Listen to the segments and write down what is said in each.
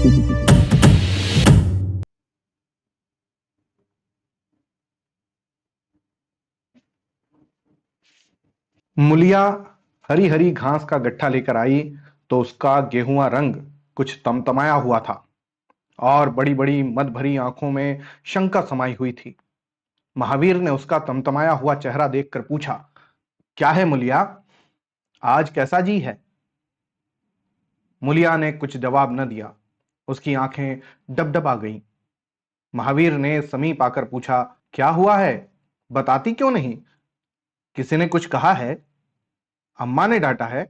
मूलिया हरी हरी घास का गट्ठा लेकर आई तो उसका गेहुआ रंग कुछ तमतमाया हुआ था और बड़ी बड़ी मद भरी आंखों में शंका समाई हुई थी। महावीर ने उसका तमतमाया हुआ चेहरा देखकर पूछा, क्या है मूलिया, आज कैसा जी है? मूलिया ने कुछ जवाब न दिया। उसकी आंखें डबडबा गईं। महावीर ने समीप आकर पूछा, क्या हुआ है, बताती क्यों नहीं? किसी ने कुछ कहा है? अम्मा ने डांटा है?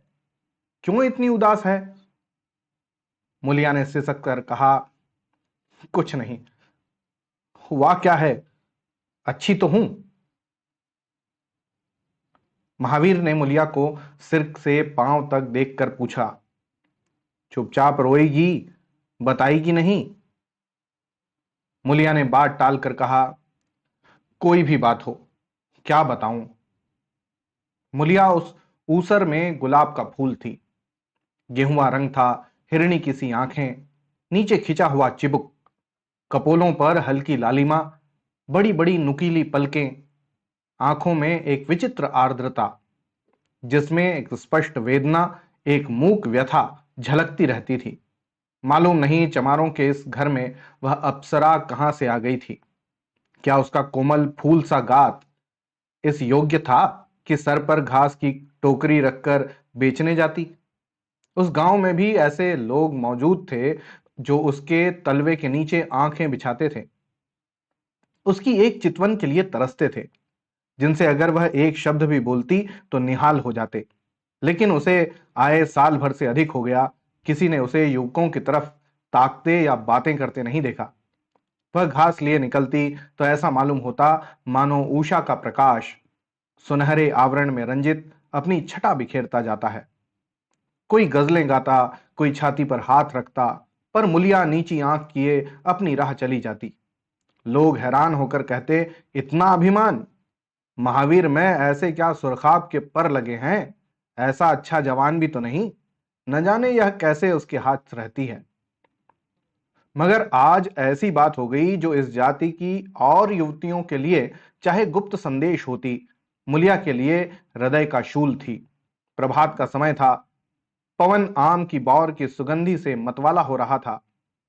क्यों इतनी उदास है? मूलिया ने सिसक कर कहा, कुछ नहीं। हुआ क्या है, अच्छी तो हूं। महावीर ने मूलिया को सिर से पांव तक देखकर पूछा, चुपचाप रोएगी, बताएगी नहीं? मूलिया ने बात टालकर कहा, कोई भी बात हो, क्या बताऊं? मूलिया उस ऊसर में गुलाब का फूल थी। गेहुआ रंग था, हिरणी की सी आंखें, नीचे खिंचा हुआ चिबुक, कपोलों पर हल्की लालिमा, बड़ी बड़ी नुकीली पलकें, आंखों में एक विचित्र आर्द्रता जिसमें एक स्पष्ट वेदना, एक मूक व्यथा झलकती रहती थी। मालूम नहीं चमारों के इस घर में वह अप्सरा कहां से आ गई थी। क्या उसका कोमल फूल सा गात इस योग्य था कि सर पर घास की टोकरी रखकर बेचने जाती? उस गांव में भी ऐसे लोग मौजूद थे जो उसके तलवे के नीचे आंखें बिछाते थे, उसकी एक चितवन के लिए तरसते थे, जिनसे अगर वह एक शब्द भी बोलती तो निहाल हो जाते। लेकिन उसे आए साल भर से अधिक हो गया, किसी ने उसे युवकों की तरफ ताकते या बातें करते नहीं देखा। वह घास लिए निकलती तो ऐसा मालूम होता मानो उषा का प्रकाश सुनहरे आवरण में रंजित अपनी छटा बिखेरता जाता है। कोई गजलें गाता, कोई छाती पर हाथ रखता, पर मूलिया नीची आंख किए अपनी राह चली जाती। लोग हैरान होकर कहते, इतना अभिमान, महावीर में ऐसे क्या सुरखाब के पर लगे हैं, ऐसा अच्छा जवान भी तो नहीं, न जाने यह कैसे उसके हाथ रहती है। मगर आज ऐसी बात हो गई जो इस जाति की और युवतियों के लिए चाहे गुप्त संदेश होती, मूलिया के लिए हृदय का शूल थी। प्रभात का समय था। पवन आम की बौर की सुगंधी से मतवाला हो रहा था।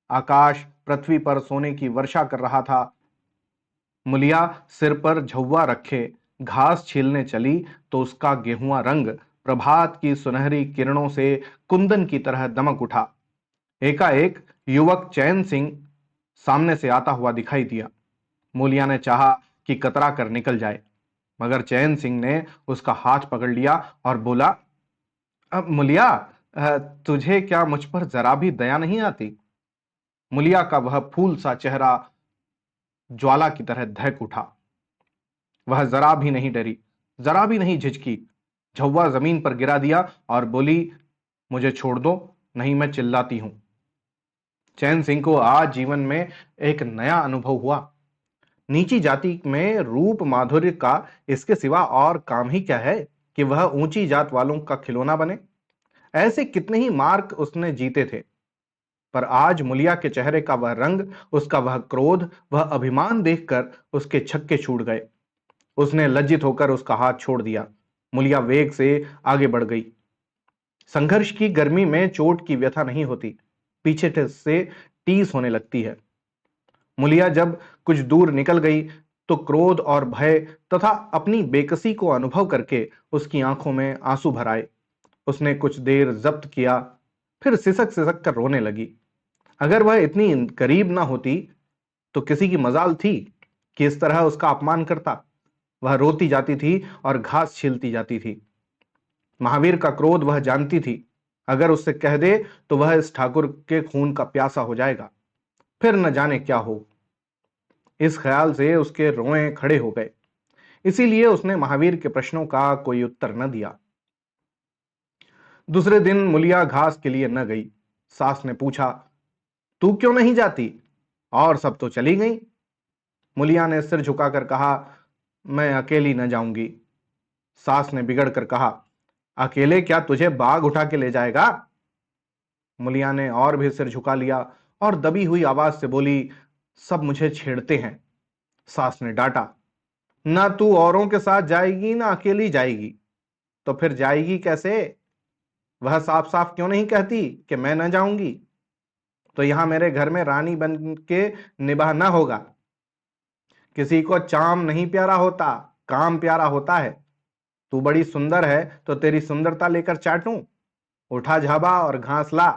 आकाश पृथ्वी पर सोने की वर्षा कर रहा था। मूलिया सिर पर झौवा रखे घास छीलने चली तो उसका गेहुआ रंग प्रभात की सुनहरी किरणों से कुंदन की तरह दमक उठा। एकाएक युवक चैन सिंह सामने से आता हुआ दिखाई दिया। मूलिया ने चाहा कि कतरा कर निकल जाए, मगर चैन सिंह ने उसका हाथ पकड़ लिया और बोला, अब मूलिया, तुझे क्या मुझ पर जरा भी दया नहीं आती? मूलिया का वह फूल सा चेहरा ज्वाला की तरह दहक उठा। वह जरा भी नहीं डरी, जरा भी नहीं झिझकी। झौवा जमीन पर गिरा दिया और बोली, मुझे छोड़ दो, नहीं मैं चिल्लाती हूं। चैन सिंह को आज जीवन में एक नया अनुभव हुआ। नीची जाति में रूप माधुर्य का इसके सिवा और काम ही क्या है कि वह ऊंची जात वालों का खिलौना बने? ऐसे कितने ही मार्क उसने जीते थे, पर आज मूलिया के चेहरे का वह रंग, उसका वह क्रोध, वह अभिमान देखकर उसके छक्के छूट गए। उसने लज्जित होकर उसका हाथ छोड़ दिया। मूलिया वेग से आगे बढ़ गई। संघर्ष की गर्मी में चोट की व्यथा नहीं होती, पीछे से टीस होने लगती है। मूलिया जब कुछ दूर निकल गई तो क्रोध और भय तथा अपनी बेकसी को अनुभव करके उसकी आंखों में आंसू भर आए। उसने कुछ देर जब्त किया, फिर सिसक सिसक कर रोने लगी। अगर वह इतनी करीब ना होती तो किसी की मजाल थी कि इस तरह उसका अपमान करता। वह रोती जाती थी और घास छीलती जाती थी। महावीर का क्रोध वह जानती थी। अगर उससे कह दे तो वह इस ठाकुर के खून का प्यासा हो जाएगा, फिर न जाने क्या हो। इस ख्याल से उसके रोए खड़े हो गए। इसीलिए उसने महावीर के प्रश्नों का कोई उत्तर न दिया। दूसरे दिन मूलिया घास के लिए न गई। सास ने पूछा, तू क्यों नहीं जाती? और सब तो चली गई। मूलिया ने सिर झुकाकर कहा, मैं अकेली न जाऊंगी। सास ने बिगड़ कर कहा, अकेले क्या तुझे बाघ उठा के ले जाएगा? मूलिया ने और भी सिर झुका लिया और दबी हुई आवाज से बोली, सब मुझे छेड़ते हैं। सास ने डांटा, ना तू औरों के साथ जाएगी ना अकेली जाएगी, तो फिर जाएगी कैसे? वह साफ साफ क्यों नहीं कहती कि मैं न जाऊंगी? तो यहां मेरे घर में रानी बन के निभाना होगा। किसी को चाम नहीं प्यारा होता, काम प्यारा होता है। तू बड़ी सुंदर है तो तेरी सुंदरता लेकर चाटूं? उठा झाबा और घास ला।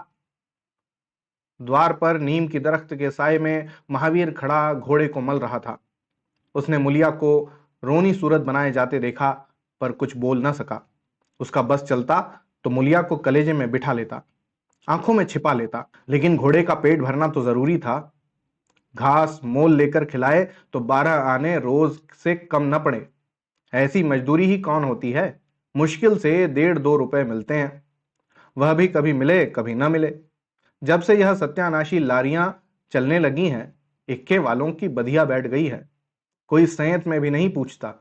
द्वार पर नीम की दरख्त के साए में महावीर खड़ा घोड़े को मल रहा था। उसने मुलिया को रोनी सूरत बनाए जाते देखा, पर कुछ बोल न सका। उसका बस चलता तो मुलिया को कलेजे में बिठा लेता, आंखों में छिपा लेता, लेकिन घोड़े का पेट भरना तो जरूरी था। घास मोल लेकर खिलाए तो 12 आने रोज से कम न पड़े। ऐसी मजदूरी ही कौन होती है? मुश्किल से 1.5-2 रुपए मिलते हैं, वह भी कभी मिले कभी न मिले। जब से यह सत्यानाशी लारियां चलने लगी हैं, इक्के वालों की बधिया बैठ गई है। कोई सैंत में भी नहीं पूछता।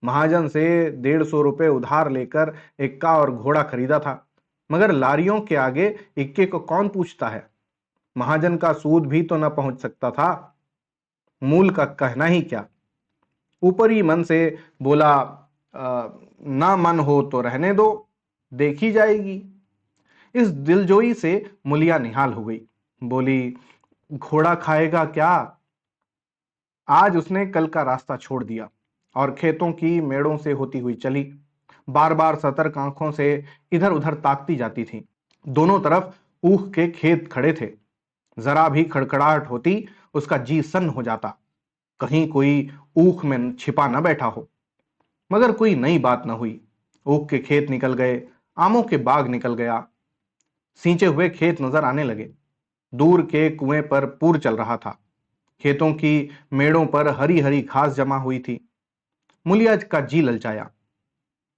महाजन से 150 रुपए उधार लेकर इक्का और घोड़ा खरीदा था, मगर लारियों के आगे इक्के को कौन पूछता है? महाजन का सूद भी तो न पहुंच सकता था, मूल का कहना ही क्या। ऊपरी मन से बोला, ना मन हो तो रहने दो, देखी जाएगी। इस दिलजोई से मुलिया निहाल हो गई। बोली, घोड़ा खाएगा क्या? आज उसने कल का रास्ता छोड़ दिया और खेतों की मेड़ों से होती हुई चली। बार बार सतर्क आंखों से इधर उधर ताकती जाती थी। दोनों तरफ ऊख के खेत खड़े थे। जरा भी खड़खड़ाहट होती उसका जी सन्न हो जाता, कहीं कोई ऊख में छिपा न बैठा हो। मगर कोई नई बात न हुई। ऊख के खेत निकल गए, आमों के बाग निकल गया, सींचे हुए खेत नजर आने लगे। दूर के कुएं पर पूर चल रहा था। खेतों की मेड़ों पर हरी हरी घास जमा हुई थी। मुलिया का जी ललचाया।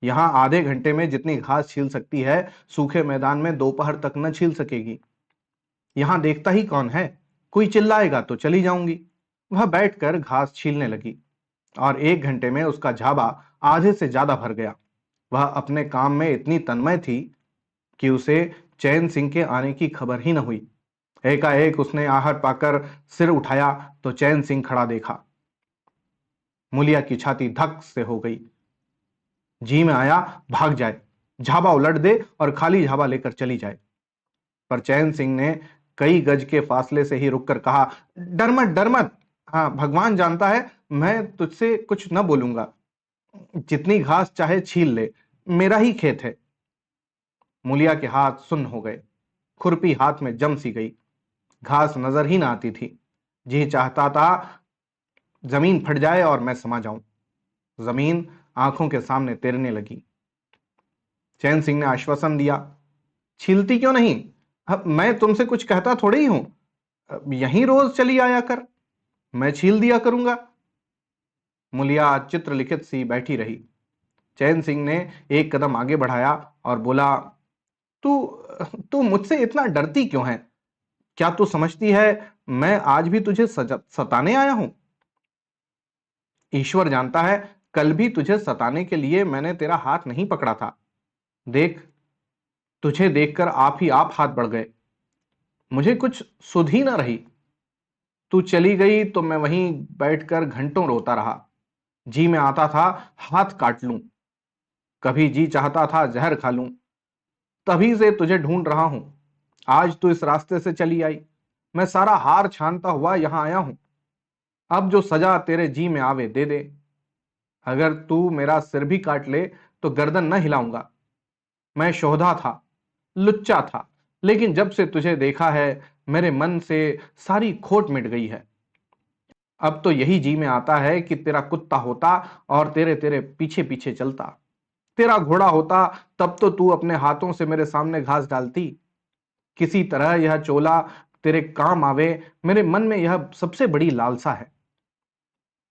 यहां आधे घंटे में जितनी घास छील सकती है, सूखे मैदान में दोपहर तक न छील सकेगी। यहां देखता ही कौन है? कोई चिल्लाएगा तो चली जाऊंगी। वह बैठकर घास छीलने लगी और 1 घंटे में उसका झाबा आधे से ज्यादा भर गया। वह अपने काम में इतनी तन्मय थी कि उसे चैन सिंह के आने की खबर ही न हुई। एकाएक उसने आहट पाकर सिर उठाया तो चैन सिंह खड़ा देखा। मुलिया की छाती धक से हो गई। जी में आया भाग जाए, झाबा उलट दे और खाली झाबा लेकर चली जाए। पर चैन सिंह ने कई गज के फासले से ही रुककर कहा, डर मत डर मत। हाँ, भगवान जानता है मैं तुझसे कुछ न बोलूंगा। जितनी घास चाहे छील ले, मेरा ही खेत है। मुलिया के हाथ सुन्न हो गए। खुरपी हाथ में जम सी गई। घास नजर ही ना आती थी। जी चाहता था जमीन फट जाए और मैं समा जाऊं। जमीन आंखों के सामने तैरने लगी। चैन सिंह ने आश्वासन दिया, छीलती क्यों नहीं? अब मैं तुमसे कुछ कहता थोड़ी ही हूं। अब यहीं रोज चली आया कर, मैं छील दिया करूंगा। मुलिया चित्रलिखित सी बैठी रही। चैन सिंह ने एक कदम आगे बढ़ाया और बोला, तू तू मुझसे इतना डरती क्यों है? क्या तू समझती है मैं आज भी तुझे सताने आया हूं? ईश्वर जानता है, कल भी तुझे सताने के लिए मैंने तेरा हाथ नहीं पकड़ा था। देख, तुझे देखकर आप ही आप हाथ बढ़ गए। मुझे कुछ सुध ही ना रही। तू चली गई तो मैं वहीं बैठकर घंटों रोता रहा। जी में आता था हाथ काट लूं, कभी जी चाहता था जहर खा लूं। तभी से तुझे ढूंढ रहा हूं। आज तू इस रास्ते से चली आई, मैं सारा हार छानता हुआ यहां आया हूं। अब जो सजा तेरे जी में आवे दे दे। अगर तू मेरा सिर भी काट ले तो गर्दन न हिलाऊंगा। मैं शोधा था, लुच्चा था, लेकिन जब से तुझे देखा है मेरे मन से सारी खोट मिट गई है। अब तो यही जी में आता है कि तेरा कुत्ता होता और तेरे तेरे पीछे पीछे चलता। तेरा घोड़ा होता तब तो तू अपने हाथों से मेरे सामने घास डालती। किसी तरह यह चोला तेरे काम आवे, मेरे मन में यह सबसे बड़ी लालसा है।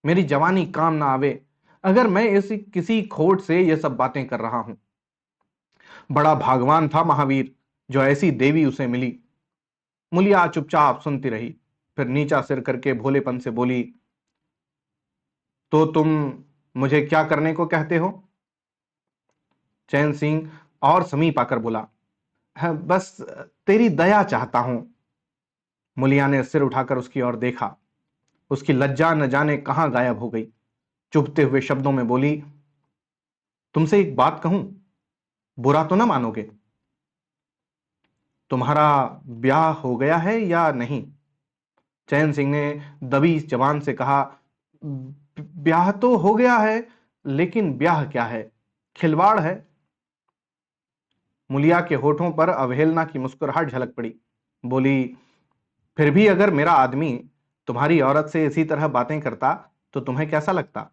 मेरी जवानी काम ना आवे अगर मैं इस किसी खोट से यह सब बातें कर रहा हूं। बड़ा भागवान था महावीर जो ऐसी देवी उसे मिली। मुलिया चुपचाप सुनती रही, फिर नीचा सिर करके भोलेपन से बोली, तो तुम मुझे क्या करने को कहते हो? चैन सिंह और समीप आकर बोला, "हाँ, बस तेरी दया चाहता हूं।" मुलिया ने सिर उठाकर उसकी ओर देखा। उसकी लज्जा न जाने कहां गायब हो गई। चुभते हुए शब्दों में बोली, तुमसे एक बात कहूं, बुरा तो ना मानोगे? तुम्हारा ब्याह हो गया है या नहीं? चैन सिंह ने दबी जबान से कहा, ब्याह तो हो गया है, लेकिन ब्याह क्या है, खिलवाड़ है। मुलिया के होठों पर अवहेलना की मुस्कुराहट झलक पड़ी। बोली, फिर भी अगर मेरा आदमी तुम्हारी औरत से इसी तरह बातें करता तो तुम्हें कैसा लगता?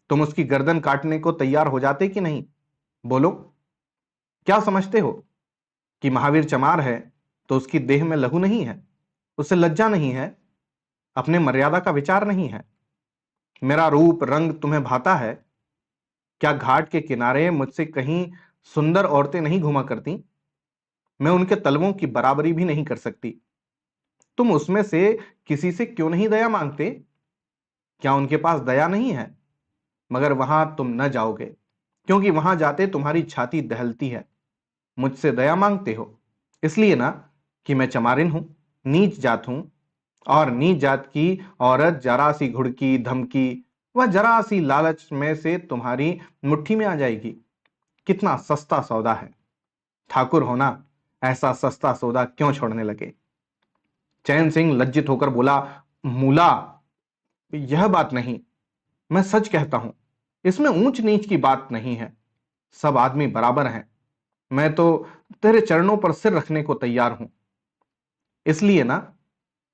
तुम उसकी गर्दन काटने को तैयार हो जाते कि नहीं? बोलो, क्या समझते हो कि महावीर चमार है तो उसकी देह में लहू नहीं है, उसे लज्जा नहीं है, अपने मर्यादा का विचार नहीं है? मेरा रूप रंग तुम्हें भाता है? क्या घाट के किनारे मुझसे कहीं सुंदर औरतें नहीं घुमा करती? मैं उनके तलवों की बराबरी भी नहीं कर सकती। तुम उसमें से किसी से क्यों नहीं दया मांगते? क्या उनके पास दया नहीं है? मगर वहां तुम न जाओगे, क्योंकि वहां जाते तुम्हारी छाती दहलती है। मुझसे दया मांगते हो इसलिए ना कि मैं चमारिन हूं, नीच जात हूं, और नीच जात की औरत जरा सी घुड़की धमकी वह जरा सी लालच में से तुम्हारी मुट्ठी में आ जाएगी। कितना सस्ता सौदा है। ठाकुर होना ऐसा सस्ता सौदा क्यों छोड़ने लगे? चैन सिंह लज्जित होकर बोला, मूला, यह बात नहीं, मैं सच कहता हूं, इसमें ऊंच नीच की बात नहीं है। सब आदमी बराबर हैं। मैं तो तेरे चरणों पर सिर रखने को तैयार हूं, इसलिए ना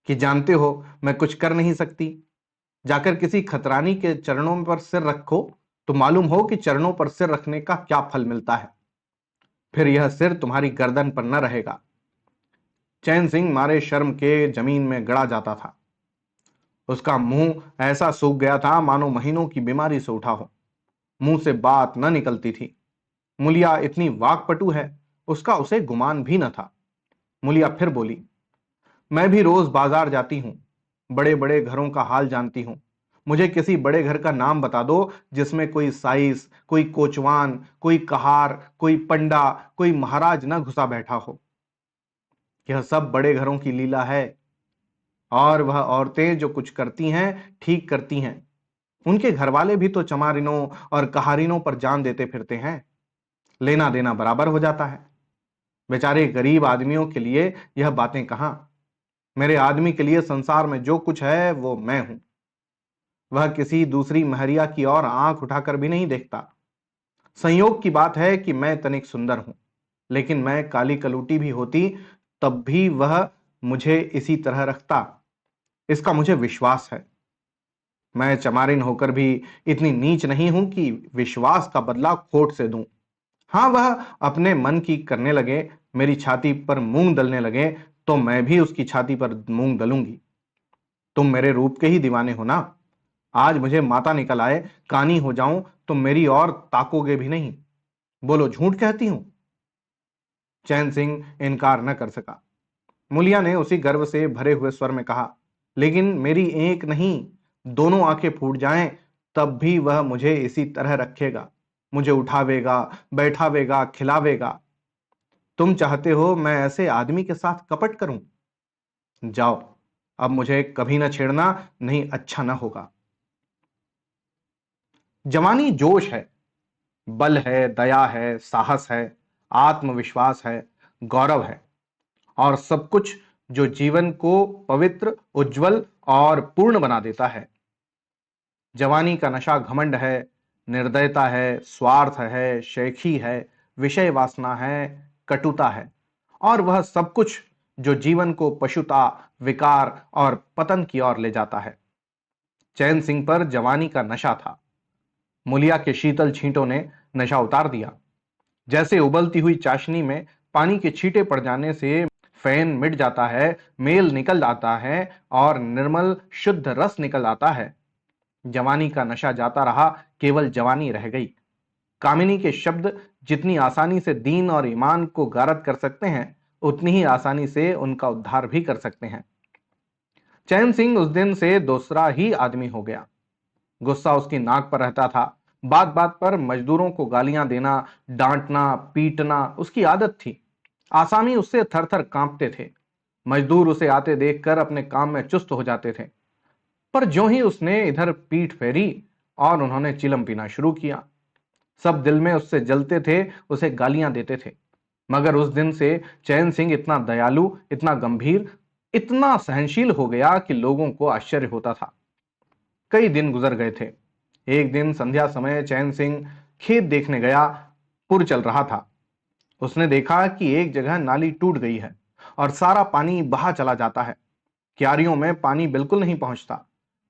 कि जानते हो मैं कुछ कर नहीं सकती। जाकर किसी खतरानी के चरणों पर सिर रखो तो मालूम हो कि चरणों पर सिर रखने का क्या फल मिलता है। फिर यह सिर तुम्हारी गर्दन पर न रहेगा। चैन सिंह मारे शर्म के जमीन में गड़ा जाता था। उसका मुंह ऐसा सूख गया था मानो महीनों की बीमारी से उठा हो। मुंह से बात न निकलती थी। मुलिया इतनी वाकपटु है, उसका उसे गुमान भी न था। मुलिया फिर बोली, मैं भी रोज बाजार जाती हूं, बड़े बड़े घरों का हाल जानती हूं। मुझे किसी बड़े घर का नाम बता दो जिसमें कोई साइस, कोई कोचवान, कोई कहार, कोई पंडा, कोई महाराज न घुसा बैठा हो। यह सब बड़े घरों की लीला है। और वह औरतें जो कुछ करती हैं ठीक करती हैं। उनके घरवाले भी तो चमारिनों और कहारिनों पर जान देते फिरते हैं। लेना देना बराबर हो जाता है। बेचारे गरीब आदमियों के लिए यह बातें कहां। मेरे आदमी के लिए संसार में जो कुछ है वो मैं हूं। वह किसी दूसरी महरिया की ओर आंख उठाकर भी नहीं देखता। संयोग की बात है कि मैं तनिक सुंदर हूं, लेकिन मैं काली कलूटी भी होती तब भी वह मुझे इसी तरह रखता। इसका मुझे विश्वास है। मैं चमारिन होकर भी इतनी नीच नहीं हूं कि विश्वास का बदला खोट से दूं। हाँ, वह अपने मन की करने लगे, मेरी छाती पर मूंग दलने लगे, तो मैं भी उसकी छाती पर मूंग दलूंगी। तुम मेरे रूप के ही दीवाने हो ना? आज मुझे माता निकल आए, कानी हो जाऊं तो मेरी और ताकोगे भी नहीं। बोलो, झूठ कहती हूं? चैन सिंह इनकार न कर सका। मुलिया ने उसी गर्व से भरे हुए स्वर में कहा, लेकिन मेरी एक नहीं, दोनों आंखें फूट जाएं तब भी वह मुझे इसी तरह रखेगा। मुझे उठावेगा, बैठावेगा, खिलावेगा। तुम चाहते हो मैं ऐसे आदमी के साथ कपट करूं? जाओ, अब मुझे कभी न छेड़ना, नहीं अच्छा न होगा। जवानी जोश है, बल है, दया है, साहस है, आत्मविश्वास है, गौरव है, और सब कुछ जो जीवन को पवित्र, उज्जवल और पूर्ण बना देता है। जवानी का नशा घमंड है, निर्दयता है, स्वार्थ है, शेखी है, विषय वासना है, कटुता है, और वह सब कुछ जो जीवन को पशुता, विकार और पतन की ओर ले जाता है। चैन सिंह पर जवानी का नशा था। मुलिया के शीतल छींटों ने नशा उतार दिया। जैसे उबलती हुई चाशनी में पानी के छींटे पड़ जाने से फैन मिट जाता है, मेल निकल आता है और निर्मल शुद्ध रस निकल आता है। जवानी का नशा जाता रहा, केवल जवानी रह गई। कामिनी के शब्द जितनी आसानी से दीन और ईमान को गारद कर सकते हैं, उतनी ही आसानी से उनका उद्धार भी कर सकते हैं। चैन सिंह उस दिन से दूसरा ही आदमी हो गया। गुस्सा उसकी नाक पर रहता था। बात बात पर मजदूरों को गालियां देना, डांटना, पीटना उसकी आदत थी। आसामी उससे थर थर कांपते थे। मजदूर उसे आते देखकर अपने काम में चुस्त हो जाते थे। पर ज्यों ही उसने इधर पीठ फेरी और उन्होंने चिलम पीना शुरू किया, सब दिल में उससे जलते थे, उसे गालियां देते थे। मगर उस दिन से चैन सिंह इतना दयालु, इतना गंभीर, इतना सहनशील हो गया कि लोगों को आश्चर्य होता था। कई दिन गुजर गए थे। एक दिन संध्या समय चैन सिंह खेत देखने गया। पुर चल रहा था। उसने देखा कि एक जगह नाली टूट गई है और सारा पानी बहा चला जाता है। क्यारियों में पानी बिल्कुल नहीं पहुंचता,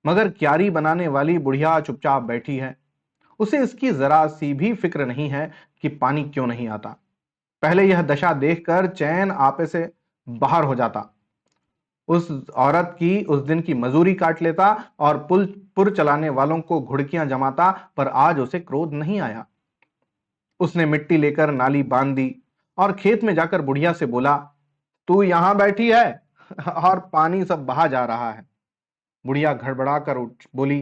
मगर क्यारी बनाने वाली बुढ़िया चुपचाप बैठी है। उसे इसकी जरा सी भी फिक्र नहीं है कि पानी क्यों नहीं आता। पहले यह दशा देखकर चैन आपे से बाहर हो जाता। उस औरत की उस दिन की मजूरी काट लेता और पुर चलाने वालों को घुड़कियां जमाता, पर आज उसे क्रोध नहीं आया। उसने मिट्टी लेकर नाली बांध दी और खेत में जाकर बुढ़िया से बोला, तू यहां बैठी है और पानी सब बहा जा रहा है। बुढ़िया घड़बड़ा कर उठ बोली,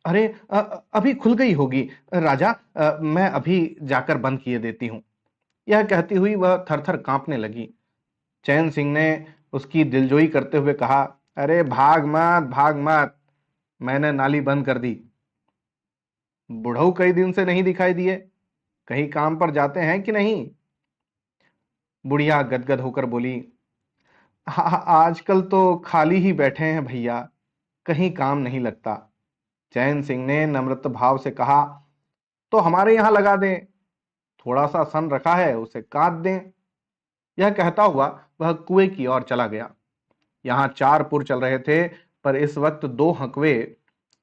अरे अभी खुल गई होगी राजा, मैं अभी जाकर बंद किए देती हूं। यह कहती हुई वह थरथर कांपने लगी। चैन सिंह ने उसकी दिलजोई करते हुए कहा, अरे भाग मत भाग मत, मैंने नाली बंद कर दी। बुढ़ऊ कई दिन से नहीं दिखाई दिए, कहीं काम पर जाते हैं कि नहीं? बुढ़िया गदगद होकर बोली, आजकल तो खाली ही बैठे हैं भैया, कहीं काम नहीं लगता। चैन सिंह ने नम्रत भाव से कहा, तो हमारे यहां लगा दें, थोड़ा सा सन रखा है उसे काट दें। यह कहता हुआ वह कुएं की ओर चला गया। यहां 4 पुर चल रहे थे, पर इस वक्त 2 हकवे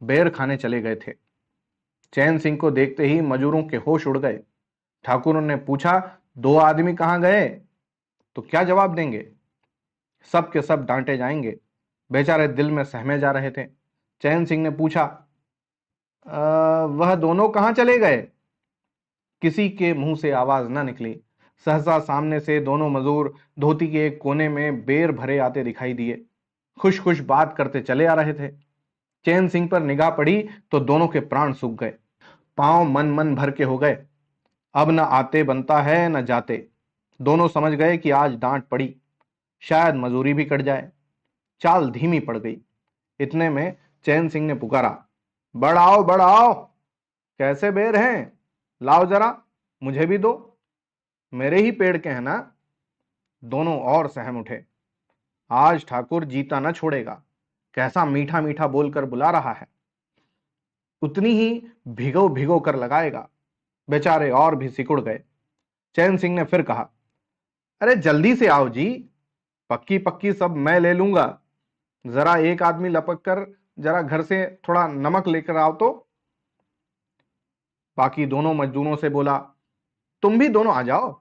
बेर खाने चले गए थे। चैन सिंह को देखते ही मजूरों के होश उड़ गए। ठाकुरों ने पूछा, 2 आदमी कहां गए? तो क्या जवाब देंगे? सब के सब डांटे जाएंगे। बेचारे दिल में सहमे जा रहे थे। चैन सिंह ने पूछा, वह दोनों कहां चले गए? किसी के मुंह से आवाज न निकली। सहसा सामने से दोनों मजूर धोती के एक कोने में बेर भरे आते दिखाई दिए। खुश खुश बात करते चले आ रहे थे। चैन सिंह पर निगाह पड़ी तो दोनों के प्राण सूख गए। पांव मन मन भर के हो गए। अब न आते बनता है न जाते। दोनों समझ गए कि आज डांट पड़ी, शायद मजूरी भी कट जाए। चाल धीमी पड़ गई। इतने में चैन सिंह ने पुकारा, बढ़ाओ बढ़ाओ, कैसे बेर हैं, लाओ जरा, मुझे भी दो, मेरे ही पेड़ के हैं ना। दोनों और सहम उठे। आज ठाकुर जीता न छोड़ेगा, कैसा मीठा मीठा बोलकर बुला रहा है, उतनी ही भिगो भिगो कर लगाएगा। बेचारे और भी सिकुड़ गए। चैन सिंह ने फिर कहा, अरे जल्दी से आओ जी, पक्की पक्की सब मैं ले लूंगा। जरा एक आदमी लपक कर जरा घर से थोड़ा नमक लेकर आओ तो। बाकी दोनों मजदूरों से बोला, तुम भी दोनों आ जाओ,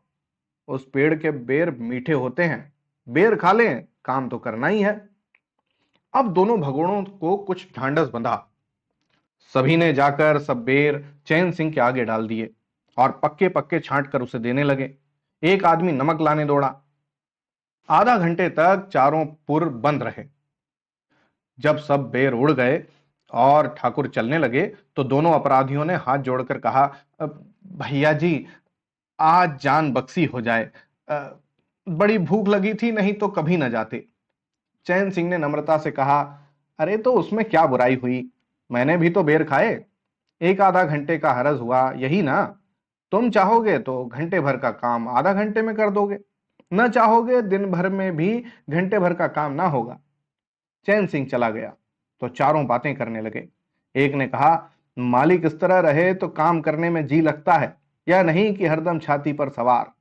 उस पेड़ के बेर मीठे होते हैं, बेर खा लें, काम तो करना ही है। अब दोनों भगोड़ों को कुछ ढांढस बंधा। सभी ने जाकर सब बेर चैन सिंह के आगे डाल दिए और पक्के पक्के छांट कर उसे देने लगे। एक आदमी नमक लाने दौड़ा। आधा घंटे तक चारों पुर बंद रहे। जब सब बेर उड़ गए और ठाकुर चलने लगे तो दोनों अपराधियों ने हाथ जोड़कर कहा, भैया जी, आज जान बख्शी हो जाए, बड़ी भूख लगी थी, नहीं तो कभी न जाते। चैन सिंह ने नम्रता से कहा, अरे तो उसमें क्या बुराई हुई, मैंने भी तो बेर खाए, एक आधा घंटे का हरज हुआ, यही ना। तुम चाहोगे तो घंटे भर का काम आधा घंटे में कर दोगे, न चाहोगे दिन भर में भी घंटे भर का काम ना होगा। चैन सिंह चला गया तो चारों बातें करने लगे। एक ने कहा, मालिक इस तरह रहे तो काम करने में जी लगता है, या नहीं कि हरदम छाती पर सवार।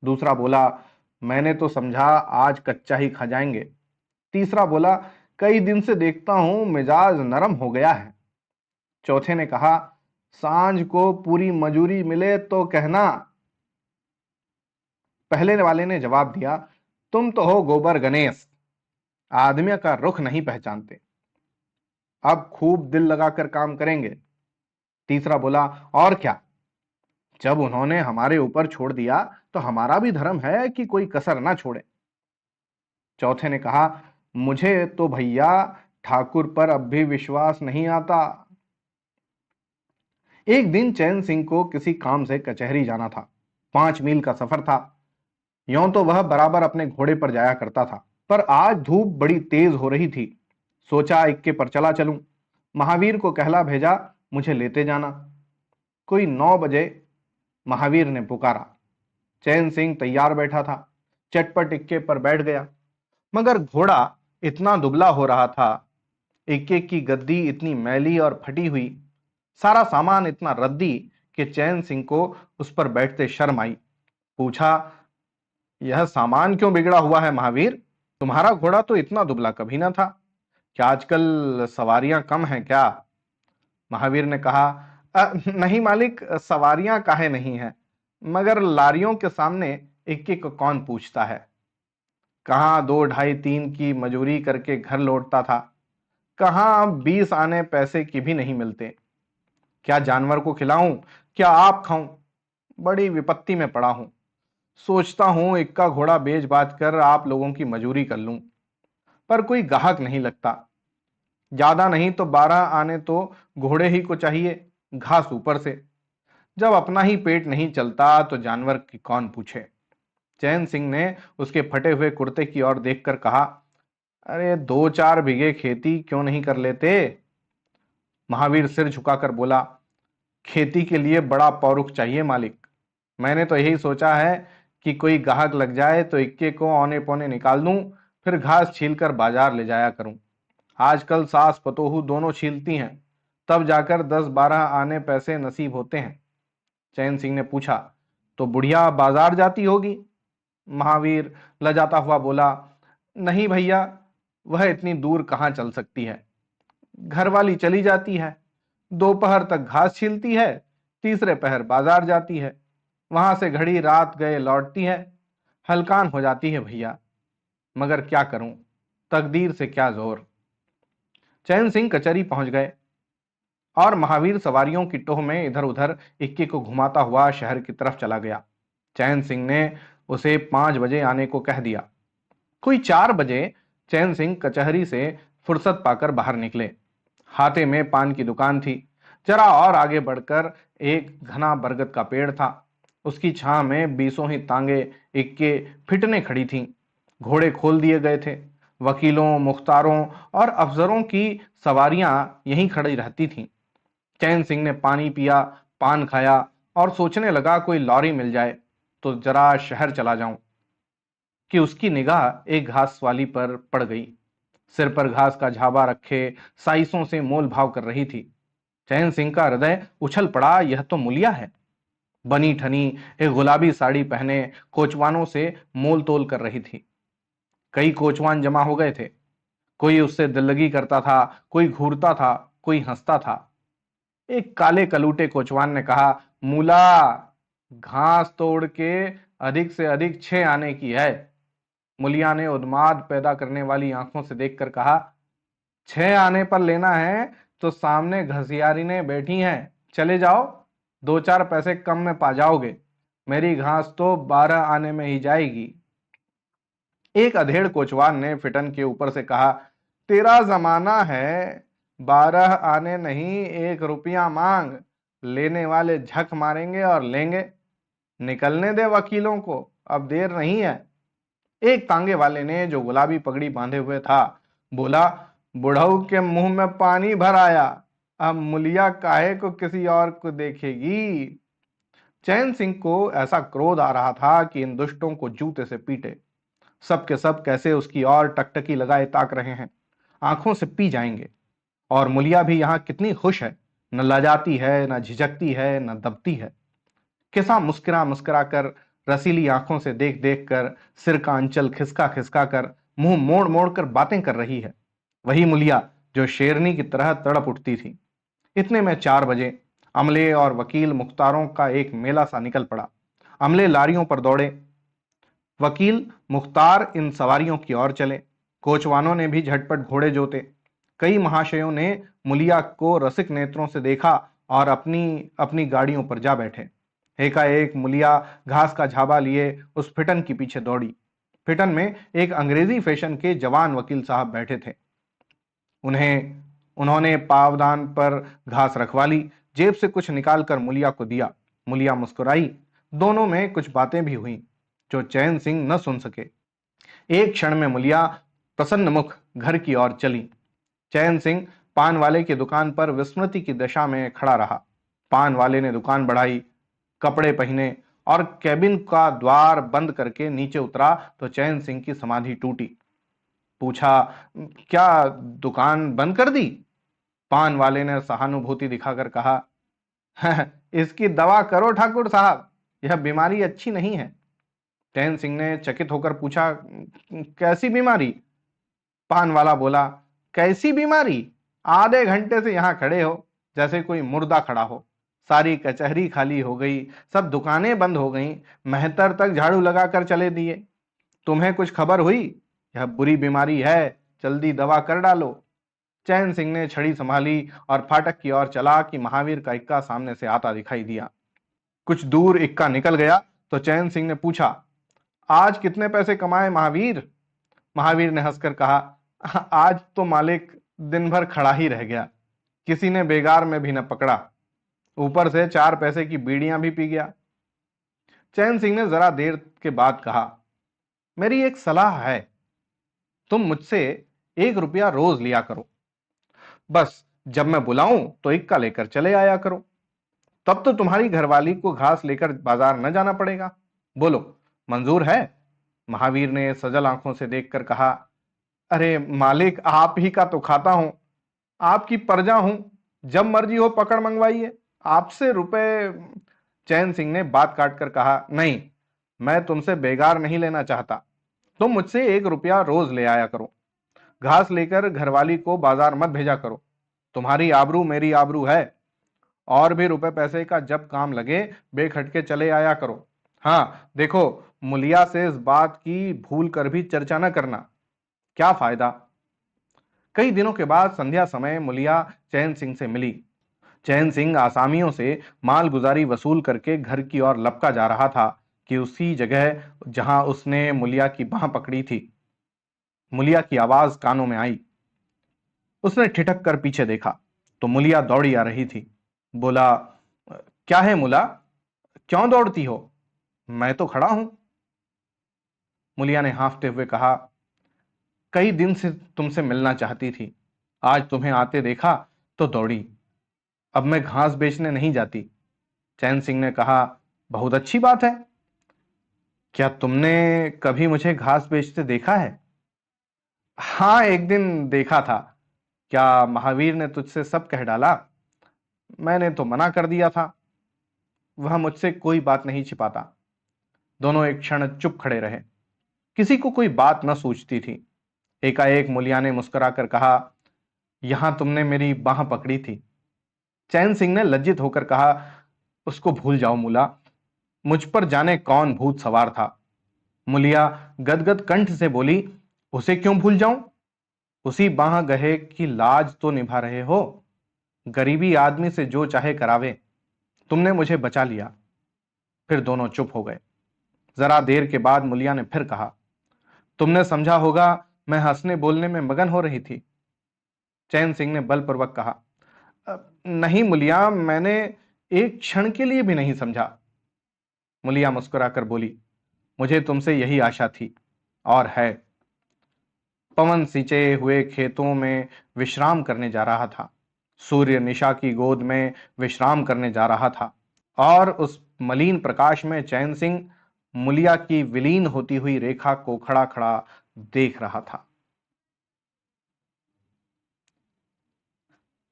दूसरा बोला, मैंने तो समझा आज कच्चा ही खा जाएंगे। तीसरा बोला, कई दिन से देखता हूं मिजाज नरम हो गया है। चौथे ने कहा, सांझ को पूरी मजूरी मिले तो कहना। पहले वाले ने जवाब दिया, तुम तो हो गोबर गणेश, आदमियों का रुख नहीं पहचानते, अब खूब दिल लगाकर काम करेंगे। तीसरा बोला, और क्या, जब उन्होंने हमारे ऊपर छोड़ दिया तो हमारा भी धर्म है कि कोई कसर ना छोड़े। चौथे ने कहा, मुझे तो भैया ठाकुर पर अब भी विश्वास नहीं आता। एक दिन चैन सिंह को किसी काम से कचहरी जाना था। 5 मील का सफर था। यों तो वह बराबर अपने घोड़े पर जाया करता था, पर आज धूप बड़ी तेज हो रही थी। सोचा इक्के पर चला चलूं। महावीर को कहला भेजा, मुझे लेते जाना। कोई 9 बजे महावीर ने पुकारा। चैन सिंह तैयार बैठा था, चटपट इक्के पर बैठ गया। मगर घोड़ा इतना दुबला हो रहा था, इक्के की गद्दी इतनी मैली और फटी हुई, सारा सामान इतना रद्दी कि चैन सिंह को उस पर बैठते शर्म आई। पूछा, यह सामान क्यों बिगड़ा हुआ है महावीर? तुम्हारा घोड़ा तो इतना दुबला कभी ना था। क्या आजकल सवारियां कम हैं क्या? महावीर ने कहा, नहीं मालिक, सवारियां काहे नहीं हैं, मगर लारियों के सामने इक्के को कौन पूछता है। कहाँ 2 ढाई 3 की मजूरी करके घर लौटता था, कहाँ अब 20 आने पैसे की भी नहीं मिलते। क्या जानवर को खिलाऊं, क्या आप खाऊं? बड़ी विपत्ति में पड़ा हूं। सोचता हूं इक्का घोड़ा बेच बाच कर आप लोगों की मजूरी कर लूं, पर कोई ग्राहक नहीं लगता। ज्यादा नहीं तो 12 आने तो घोड़े ही को चाहिए, घास ऊपर से। जब अपना ही पेट नहीं चलता तो जानवर की कौन पूछे। चैन सिंह ने उसके फटे हुए कुर्ते की ओर देखकर कहा, अरे 2-4 बीघे खेती क्यों नहीं कर लेते? महावीर सिर झुकाकर बोला, खेती के लिए बड़ा पौरुख चाहिए मालिक। मैंने तो यही सोचा है कि कोई ग्राहक लग जाए तो इक्के को औने पौने निकाल दूं, फिर घास छीलकर बाजार ले जाया करूं। आजकल सास पतोहू दोनों छीलती हैं, तब जाकर 10-12 आने पैसे नसीब होते हैं। चैन सिंह ने पूछा, तो बुढ़िया बाजार जाती होगी? महावीर लजाता हुआ बोला, नहीं भैया, वह इतनी दूर कहाँ चल सकती है। घर वाली चली जाती है, दोपहर तक घास छीलती है, तीसरे पहर बाजार जाती है, वहां से घड़ी रात गए लौटती है। हलकान हो जाती है भैया, मगर क्या करूं, तकदीर से क्या जोर। चैन सिंह कचहरी पहुंच गए और महावीर सवारियों की टोह में इधर उधर इक्के को घुमाता हुआ शहर की तरफ चला गया। चैन सिंह ने उसे 5 बजे आने को कह दिया। कोई 4 बजे चैन सिंह कचहरी से फुर्सत पाकर बाहर निकले। हाथे में पान की दुकान थी। जरा और आगे बढ़कर एक घना बरगद का पेड़ था। उसकी छां में 20 ही तांगे इक्के फिटने खड़ी थीं। घोड़े खोल दिए गए थे। वकीलों, मुख्तारों और अफसरों की सवारियां यहीं खड़ी रहती थीं। चैन सिंह ने पानी पिया, पान खाया और सोचने लगा कोई लॉरी मिल जाए तो जरा शहर चला जाऊं, कि उसकी निगाह एक घास वाली पर पड़ गई। सिर पर घास का झाबा रखे साइसों से मोल भाव कर रही थी। चैन सिंह का हृदय उछल पड़ा, यह तो मुलिया है। बनी ठनी एक गुलाबी साड़ी पहने कोचवानों से मोल तोल कर रही थी। कई कोचवान जमा हो गए थे। कोई उससे दिल्लगी करता था, कोई घूरता था, कोई हंसता था। एक काले कलूटे कोचवान ने कहा, मूला, घास तोड़ के अधिक से अधिक 6 आने की है। मुलिया ने उन्माद पैदा करने वाली आंखों से देखकर कहा, 6 आने पर लेना है तो सामने घसियारिने बैठी हैं, चले जाओ, 2-4 पैसे कम में पा जाओगे। मेरी घास तो 12 आने में ही जाएगी। एक अधेड़ कोचवान ने फिटन के ऊपर से कहा, तेरा जमाना है, 12 आने नहीं, 1 रुपया मांग, लेने वाले झक मारेंगे और लेंगे। निकलने दे वकीलों को, अब देर नहीं है। एक तांगे वाले ने, जो गुलाबी पगड़ी बांधे हुए था, बोला, बुढ़ऊ के मुंह में पानी भर आया, अब मुलिया काहे को किसी और को देखेगी। चैन सिंह को ऐसा क्रोध आ रहा था कि इन दुष्टों को जूते से पीटे। सब के सब कैसे उसकी ओर टकटकी लगाए ताक रहे हैं, आंखों से पी जाएंगे। और मुलिया भी यहां कितनी खुश है, न लजाती है, न झिझकती है, न दबती है। कैसा मुस्कुरा मुस्कुरा कर, रसीली आंखों से देख देख कर, सिर का अंचल खिसका खिसका कर, मुंह मोड़ मोड़ कर बातें कर रही है। वही मुलिया जो शेरनी की तरह तड़प उठती थी। इतने में 4 बजे अमले और वकील मुख्तारों का एक मेला सा निकल पड़ा। अमले लारियों पर दौड़े, वकील मुख्तार इन सवारियों की ओर चले। कोचवानों ने भी झटपट घोड़े जोते। कई महाशयों ने मुलिया को रसिक नेत्रों से देखा और अपनी अपनी गाड़ियों पर जा बैठे। एकाएक मुलिया घास का झाबा लिए उस फिटन के पीछे दौड़ी। फिटन में एक अंग्रेजी फैशन के जवान वकील साहब बैठे थे। उन्होंने पावदान पर घास रखवा ली, जेब से कुछ निकालकर मुलिया को दिया। मुलिया मुस्कुराई। दोनों में कुछ बातें भी हुई जो चैन सिंह न सुन सके। एक क्षण में मुलिया प्रसन्न मुख घर की ओर चली। चैन सिंह पान वाले की दुकान पर विस्मृति की दशा में खड़ा रहा। पान वाले ने दुकान बढ़ाई, कपड़े पहने और कैबिन का द्वार बंद करके नीचे उतरा तो चैन सिंह की समाधि टूटी। पूछा, क्या दुकान बंद कर दी? पान वाले ने सहानुभूति दिखाकर कहा, इसकी दवा करो ठाकुर साहब, यह बीमारी अच्छी नहीं है। चैन सिंह ने चकित होकर पूछा, कैसी बीमारी? पान वाला बोला, कैसी बीमारी? आधे घंटे से यहां खड़े हो जैसे कोई मुर्दा खड़ा हो। सारी कचहरी खाली हो गई, सब दुकानें बंद हो गईं, मेहतर तक झाड़ू लगाकर चले दिए। तुम्हें कुछ खबर हुई? यह बुरी बीमारी है, जल्दी दवा कर डालो। चैन सिंह ने छड़ी संभाली और फाटक की ओर चला कि महावीर का इक्का सामने से आता दिखाई दिया। कुछ दूर इक्का निकल गया तो चैन सिंह ने पूछा, आज कितने पैसे कमाए महावीर? महावीर ने हंसकर कहा, आज तो मालिक दिन भर खड़ा ही रह गया, किसी ने बेगार में भी न पकड़ा, ऊपर से 4 पैसे की बीड़ियां भी पी गया। चैन सिंह ने जरा देर के बाद कहा, मेरी एक सलाह है, तुम मुझसे 1 रुपया रोज लिया करो। बस जब मैं बुलाऊं तो इक्का लेकर चले आया करो, तब तो तुम्हारी घरवाली को घास लेकर बाजार न जाना पड़ेगा। बोलो, मंजूर है? महावीर ने सजल आंखों से देखकर कहा, अरे मालिक, आप ही का तो खाता हूं, आपकी प्रजा हूं, जब मर्जी हो पकड़ मंगवाइए, आपसे रुपए। चैन सिंह ने बात काटकर कहा, नहीं, मैं तुमसे बेगार नहीं लेना चाहता, तुम मुझसे 1 रुपया रोज ले आया करो। घास लेकर घरवाली को बाजार मत भेजा करो, तुम्हारी आबरू मेरी आबरू है। और भी रुपए पैसे का जब काम लगे बेखटके चले आया करो। हाँ देखो, मुलिया से इस बात की भूल कर भी चर्चा न करना, क्या फायदा। कई दिनों के बाद संध्या समय मुलिया चैन सिंह से मिली। चैन सिंह आसामियों से मालगुजारी वसूल करके घर की ओर लपका जा रहा था कि उसी जगह जहां उसने मुलिया की बाह पकड़ी थी, मुलिया की आवाज कानों में आई। उसने ठिठक कर पीछे देखा तो मुलिया दौड़ी आ रही थी। बोला, क्या है मुला, क्यों दौड़ती हो? मैं तो खड़ा हूं। मुलिया ने हाँफते हुए कहा, कई दिन से तुमसे मिलना चाहती थी, आज तुम्हें आते देखा तो दौड़ी। अब मैं घास बेचने नहीं जाती। चैन सिंह ने कहा, बहुत अच्छी बात है। क्या तुमने कभी मुझे घास बेचते देखा है? हाँ, एक दिन देखा था। क्या महावीर ने तुझसे सब कह डाला? मैंने तो मना कर दिया था, वह मुझसे कोई बात नहीं छिपाता। दोनों एक क्षण चुप खड़े रहे, किसी को कोई बात न सूझती थी। एकाएक मुलिया ने मुस्कुराकर कहा, यहां तुमने मेरी बाह पकड़ी थी। चैन सिंह ने लज्जित होकर कहा, उसको भूल जाओ मुला, मुझ पर जाने कौन भूत सवार था। मुलिया गदगद कंठ से बोली, उसे क्यों भूल जाऊं? उसी बाह गहे की लाज तो निभा रहे हो। गरीबी आदमी से जो चाहे करावे, तुमने मुझे बचा लिया। फिर दोनों चुप हो गए। जरा देर के बाद मुलिया ने फिर कहा, तुमने समझा होगा मैं हंसने बोलने में मगन हो रही थी। चैन सिंह ने बलपूर्वक कहा, नहीं मुलिया, मैंने एक क्षण के लिए भी नहीं समझा। मुलिया मुस्कुराकर बोली, मुझे तुमसे यही आशा थी और है। पवन सिंचे हुए खेतों में विश्राम करने जा रहा था। सूर्य निशा की गोद में विश्राम करने जा रहा था और उस मलिन प्रकाश में चैन सिंह मुलिया की विलीन होती हुई रेखा को खड़ा खड़ा देख रहा था।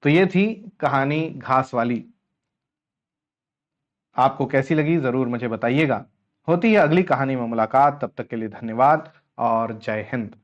तो ये थी कहानी घास वाली। आपको कैसी लगी जरूर मुझे बताइएगा। होती है अगली कहानी में मुलाकात, तब तक के लिए धन्यवाद और जय हिंद।